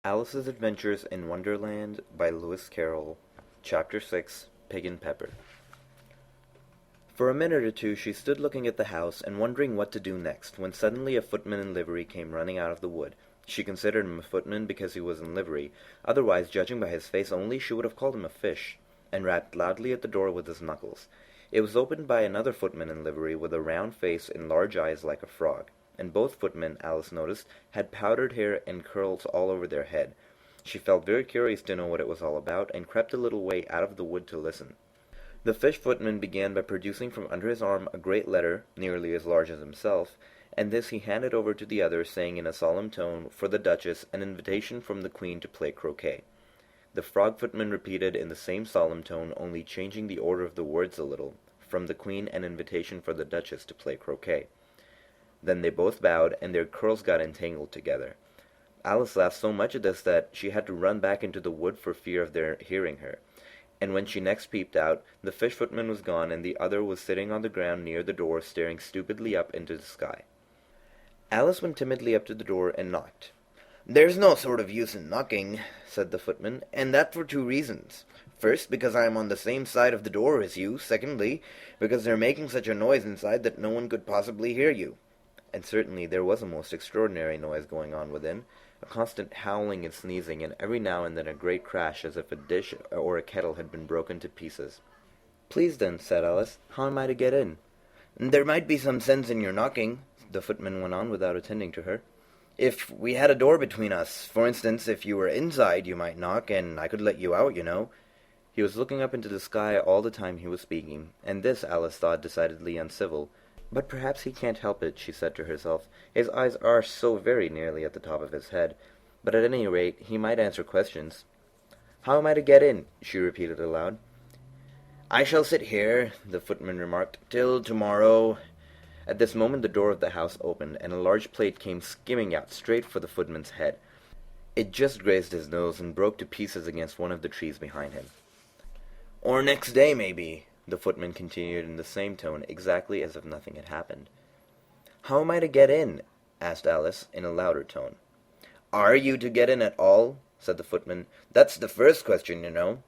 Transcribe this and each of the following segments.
Alice's Adventures in Wonderland by Lewis Carroll. Chapter 6, Pig and Pepper. For a minute or two she stood looking at the house and wondering what to do next, when suddenly a footman in livery came running out of the wood. She considered him a footman because he was in livery, otherwise, judging by his face only, she would have called him a fish, and rapped loudly at the door with his knuckles. It was opened by another footman in livery with a round face and large eyes like a frog, and both footmen, Alice noticed, had powdered hair and curls all over their head. She felt very curious to know what it was all about, and crept a little way out of the wood to listen. The fish footman began by producing from under his arm a great letter, nearly as large as himself, and this he handed over to the other, saying in a solemn tone, for the Duchess, an invitation from the Queen to play croquet. The frog footman repeated in the same solemn tone, only changing the order of the words a little, from the Queen, an invitation for the Duchess to play croquet. Then they both bowed, and their curls got entangled together. Alice laughed so much at this that she had to run back into the wood for fear of their hearing her. And when she next peeped out, the fish footman was gone, and the other was sitting on the ground near the door, staring stupidly up into the sky. Alice went timidly up to the door and knocked. "There's no sort of use in knocking," said the footman, "and that for two reasons. First, because I am on the same side of the door as you. Secondly, because they're making such a noise inside that no one could possibly hear you." And certainly there was a most extraordinary noise going on within, a constant howling and sneezing, and every now and then a great crash as if a dish or a kettle had been broken to pieces. "Please then," said Alice, "how am I to get in?" "There might be some sense in your knocking," the footman went on without attending to her. "If we had a door between us, for instance, if you were inside, you might knock, and I could let you out, you know." He was looking up into the sky all the time he was speaking, and this Alice thought decidedly uncivil. "But perhaps he can't help it," she said to herself. "His eyes are so very nearly at the top of his head. But at any rate, he might answer questions." "How am I to get in?" she repeated aloud. "I shall sit here," the footman remarked, "till tomorrow." At this moment the door of the house opened, and a large plate came skimming out straight for the footman's head. It just grazed his nose and broke to pieces against one of the trees behind him. "Or next day, maybe," the footman continued in the same tone, exactly as if nothing had happened. "How am I to get in?" asked Alice, in a louder tone. "Are you to get in at all?" said the footman. "That's the first question, you know."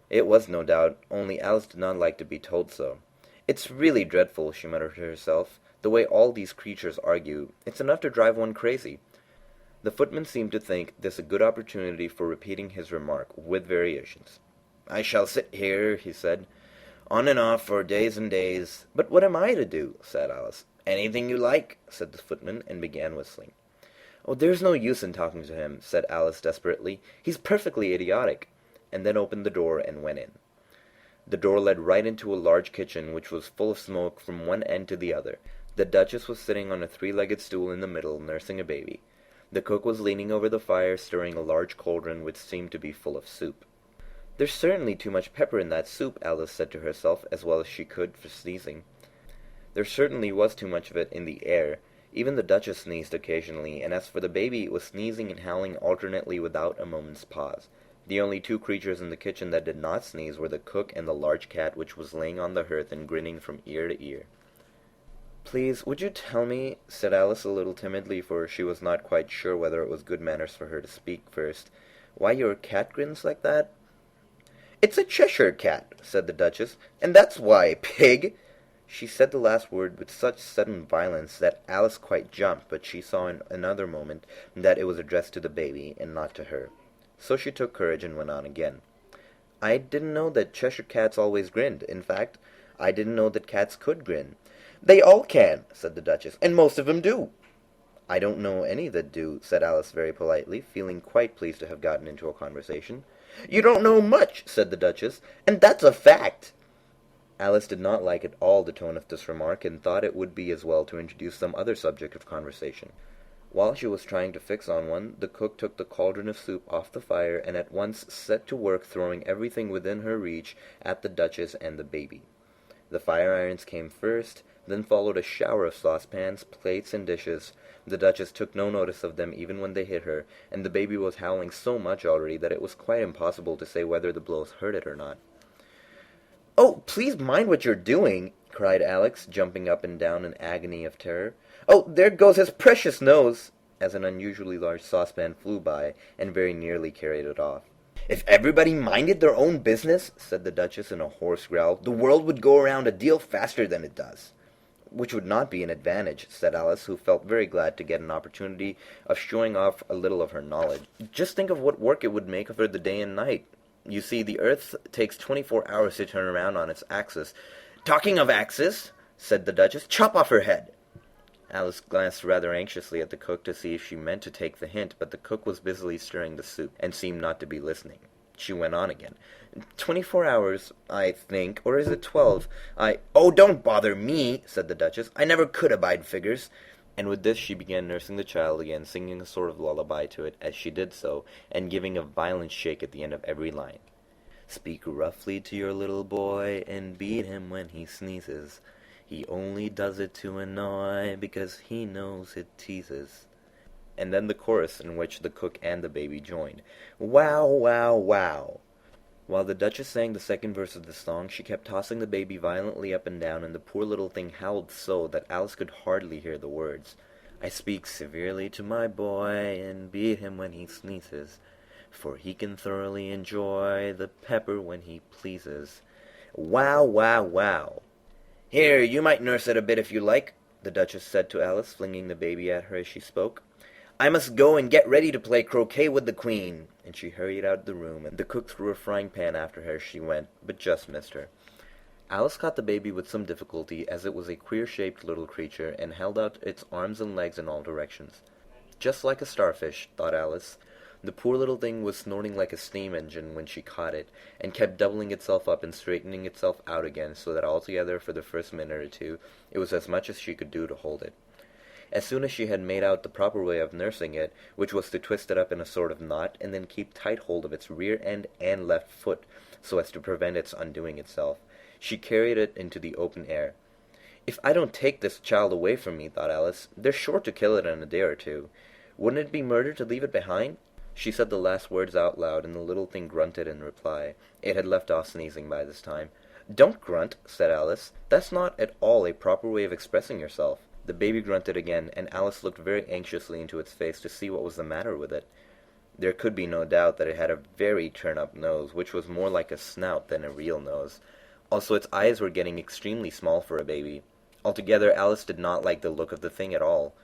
It was, no doubt, only Alice did not like to be told so. "It's really dreadful," she muttered to herself, "the way all these creatures argue. It's enough to drive one crazy." The footman seemed to think this a good opportunity for repeating his remark, with variations. "I shall sit here," he said, "on and off for days and days." "But what am I to do?" said Alice. "Anything you like," said the footman, and began whistling. "Oh, there's no use in talking to him," said Alice desperately. "He's perfectly idiotic," and then opened the door and went in. The door led right into a large kitchen, which was full of smoke from one end to the other. The Duchess was sitting on a three-legged stool in the middle, nursing a baby. The cook was leaning over the fire, stirring a large cauldron which seemed to be full of soup. "There's certainly too much pepper in that soup," Alice said to herself, as well as she could for sneezing. There certainly was too much of it in the air. Even the Duchess sneezed occasionally, and as for the baby, it was sneezing and howling alternately without a moment's pause. The only two creatures in the kitchen that did not sneeze were the cook and the large cat, which was laying on the hearth and grinning from ear to ear. "Please, would you tell me," said Alice a little timidly, for she was not quite sure whether it was good manners for her to speak first, "why your cat grins like that?" "It's a Cheshire cat," said the Duchess, "and that's why, pig." She said the last word with such sudden violence that Alice quite jumped, but she saw in another moment that it was addressed to the baby, and not to her. So she took courage and went on again. "I didn't know that Cheshire cats always grinned. In fact, I didn't know that cats could grin." "They all can," said the Duchess, "and most of 'em do." "I don't know any that do," said Alice very politely, feeling quite pleased to have gotten into a conversation. "You don't know much," said the Duchess, "and that's a fact." Alice did not like at all the tone of this remark, and thought it would be as well to introduce some other subject of conversation. While she was trying to fix on one, the cook took the cauldron of soup off the fire, and at once set to work throwing everything within her reach at the Duchess and the baby. The fire-irons came first, then followed a shower of saucepans, plates, and dishes. The Duchess took no notice of them even when they hit her, and the baby was howling so much already that it was quite impossible to say whether the blows hurt it or not. "Oh, please mind what you're doing," cried Alex, jumping up and down in agony of terror. "Oh, there goes his precious nose." as an unusually large saucepan flew by and very nearly carried it off. "If everybody minded their own business," said the Duchess in a hoarse growl, "the world would go around a deal faster than it does." "Which would not be an advantage," said Alice, who felt very glad to get an opportunity of showing off a little of her knowledge. "Just think of what work it would make for the day and night. You see, the earth takes 24 hours to turn around on its axis." "Talking of axis," said the Duchess, "chop off her head." Alice glanced rather anxiously at the cook to see if she meant to take the hint, but the cook was busily stirring the soup, and seemed not to be listening. She went on again. 24 hours, I think, or is it 12? "Oh, don't bother me," said the Duchess. "I never could abide figures." And with this she began nursing the child again, singing a sort of lullaby to it as she did so, and giving a violent shake at the end of every line. "Speak roughly to your little boy, and beat him when he sneezes. He only does it to annoy, because he knows it teases." And then the chorus, in which the cook and the baby joined. "Wow, wow, wow." While the Duchess sang the second verse of the song, she kept tossing the baby violently up and down, and the poor little thing howled so that Alice could hardly hear the words. "I speak severely to my boy, and beat him when he sneezes, for he can thoroughly enjoy the pepper when he pleases." "Wow, wow, wow." "Here, you might nurse it a bit if you like," the Duchess said to Alice, flinging the baby at her as she spoke. "I must go and get ready to play croquet with the Queen." And she hurried out of the room, and the cook threw a frying pan after her as she went, but just missed her. Alice caught the baby with some difficulty, as it was a queer-shaped little creature, and held out its arms and legs in all directions. "Just like a starfish," thought Alice. The poor little thing was snorting like a steam engine when she caught it, and kept doubling itself up and straightening itself out again, so that altogether for the first minute or two it was as much as she could do to hold it. As soon as she had made out the proper way of nursing it, which was to twist it up in a sort of knot, and then keep tight hold of its rear end and left foot, so as to prevent its undoing itself, she carried it into the open air. "If I don't take this child away from me," thought Alice, "they're sure to kill it in a day or two. Wouldn't it be murder to leave it behind?" She said the last words out loud, and the little thing grunted in reply. It had left off sneezing by this time. "Don't grunt," said Alice. "That's not at all a proper way of expressing yourself." The baby grunted again, and Alice looked very anxiously into its face to see what was the matter with it. There could be no doubt that it had a very turn-up nose, which was more like a snout than a real nose. Also, its eyes were getting extremely small for a baby. Altogether, Alice did not like the look of the thing at all.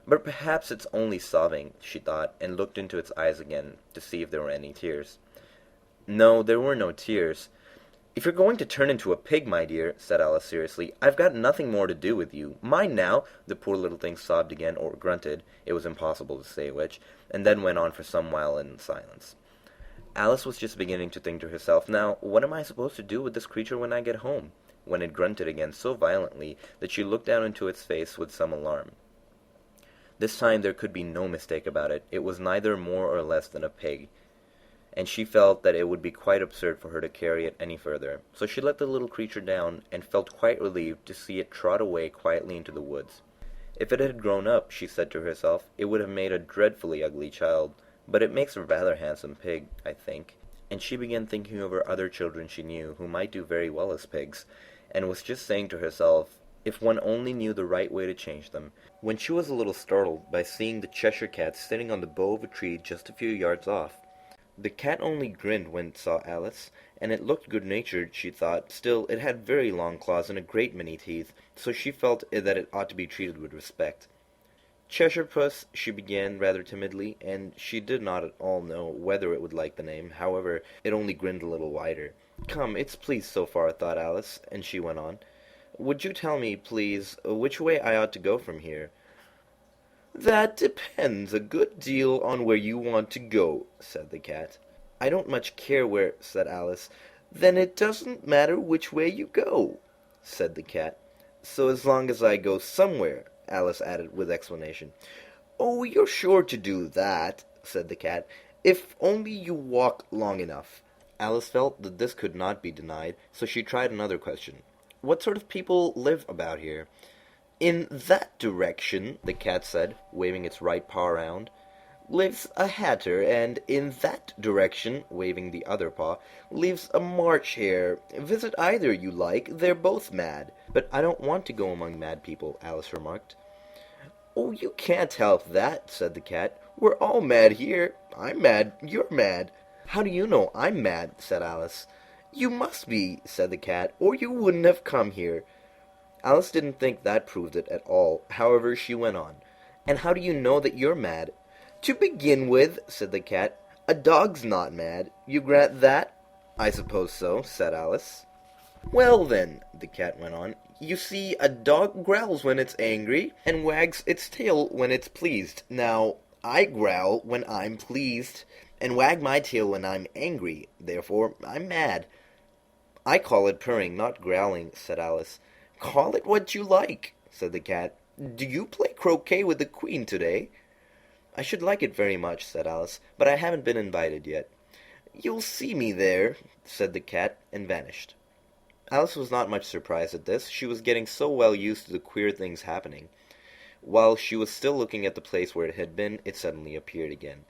"But perhaps it's only sobbing," she thought, and looked into its eyes again to see if there were any tears. No, there were no tears. "If you're going to turn into a pig, my dear," said Alice seriously, "I've got nothing more to do with you. Mind now!" The poor little thing sobbed again, or grunted, it was impossible to say which, and then went on for some while in silence. Alice was just beginning to think to herself, "Now, what am I supposed to do with this creature when I get home?" when it grunted again so violently that she looked down into its face with some alarm. This time there could be no mistake about it. It was neither more or less than a pig, and she felt that it would be quite absurd for her to carry it any further. So she let the little creature down, and felt quite relieved to see it trot away quietly into the woods. If it had grown up, she said to herself, it would have made a dreadfully ugly child, but it makes a rather handsome pig, I think. And she began thinking over other children she knew who might do very well as pigs, and was just saying to herself, if one only knew the right way to change them, when she was a little startled by seeing the Cheshire Cat sitting on the bough of a tree just a few yards off. The cat only grinned when it saw Alice, and it looked good-natured, she thought. Still, it had very long claws and a great many teeth, so she felt that it ought to be treated with respect. "Cheshire Puss," she began rather timidly, and she did not at all know whether it would like the name. However, it only grinned a little wider. "Come, it's pleased so far," thought Alice, and she went on. "Would you tell me, please, which way I ought to go from here?" "That depends a good deal on where you want to go," said the cat. "I don't much care where," said Alice. "Then it doesn't matter which way you go," said the cat. "So as long as I go somewhere," Alice added with explanation. "Oh, you're sure to do that," said the cat, "if only you walk long enough." Alice felt that this could not be denied, so she tried another question. "What sort of people live about here?" "In that direction," the cat said, waving its right paw around, "lives a hatter, and in that direction," waving the other paw, "lives a March hare. Visit either you like, they're both mad." "But I don't want to go among mad people," Alice remarked. "Oh, you can't help that," said the cat. "We're all mad here. I'm mad. You're mad." "How do you know I'm mad?" said Alice. "You must be," said the cat, "or you wouldn't have come here." Alice didn't think that proved it at all. However, she went on. "And how do you know that you're mad?" "To begin with," said the cat, "a dog's not mad. You grant that?" "I suppose so," said Alice. "Well, then," the cat went on, "you see, a dog growls when it's angry, and wags its tail when it's pleased. Now, I growl when I'm pleased, and wag my tail when I'm angry. Therefore, I'm mad." "I call it purring, not growling," said Alice. "Call it what you like," said the cat. "Do you play croquet with the queen today?" "I should like it very much," said Alice, "but I haven't been invited yet." "You'll see me there," said the cat, and vanished. Alice was not much surprised at this. She was getting so well used to the queer things happening. While she was still looking at the place where it had been, it suddenly appeared again.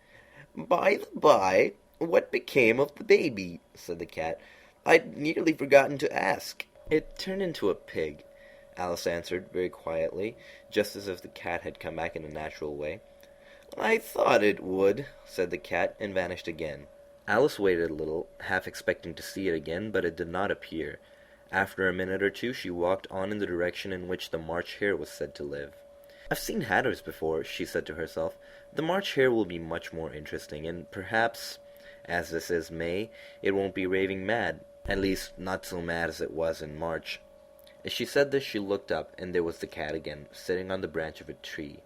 "By the by, what became of the baby?" said the cat. "I'd nearly forgotten to ask." "It turned into a pig," Alice answered very quietly, just as if the cat had come back in a natural way. "I thought it would," said the cat, and vanished again. Alice waited a little, half expecting to see it again, but it did not appear. After a minute or two she walked on in the direction in which the March Hare was said to live. "I've seen hatters before," she said to herself. "The March Hare will be much more interesting, and perhaps, as this is May, it won't be raving mad. At least, not so mad as it was in March." As she said this, she looked up, and there was the cat again, sitting on the branch of a tree.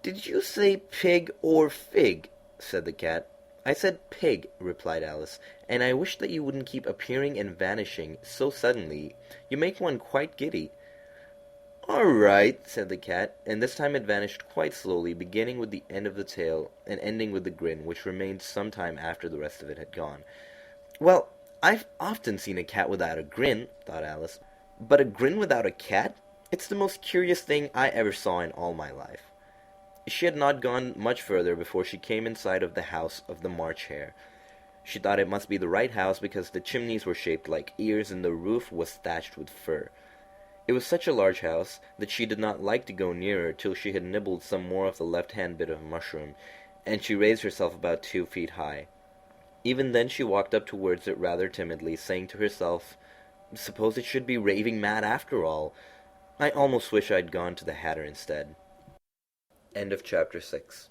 "Did you say pig or fig?" said the cat. "I said pig," replied Alice, "and I wish that you wouldn't keep appearing and vanishing so suddenly. You make one quite giddy." "All right," said the cat, and this time it vanished quite slowly, beginning with the end of the tail, and ending with the grin, which remained some time after the rest of it had gone. "Well, I've often seen a cat without a grin," thought Alice, "but a grin without a cat? It's the most curious thing I ever saw in all my life." She had not gone much further before she came in sight of the house of the March Hare. She thought it must be the right house because the chimneys were shaped like ears and the roof was thatched with fur. It was such a large house that she did not like to go nearer till she had nibbled some more of the left-hand bit of mushroom, and she raised herself about 2 feet high. Even then she walked up towards it rather timidly, saying to herself, "Suppose it should be raving mad after all. I almost wish I'd gone to the Hatter instead." End of Chapter 6.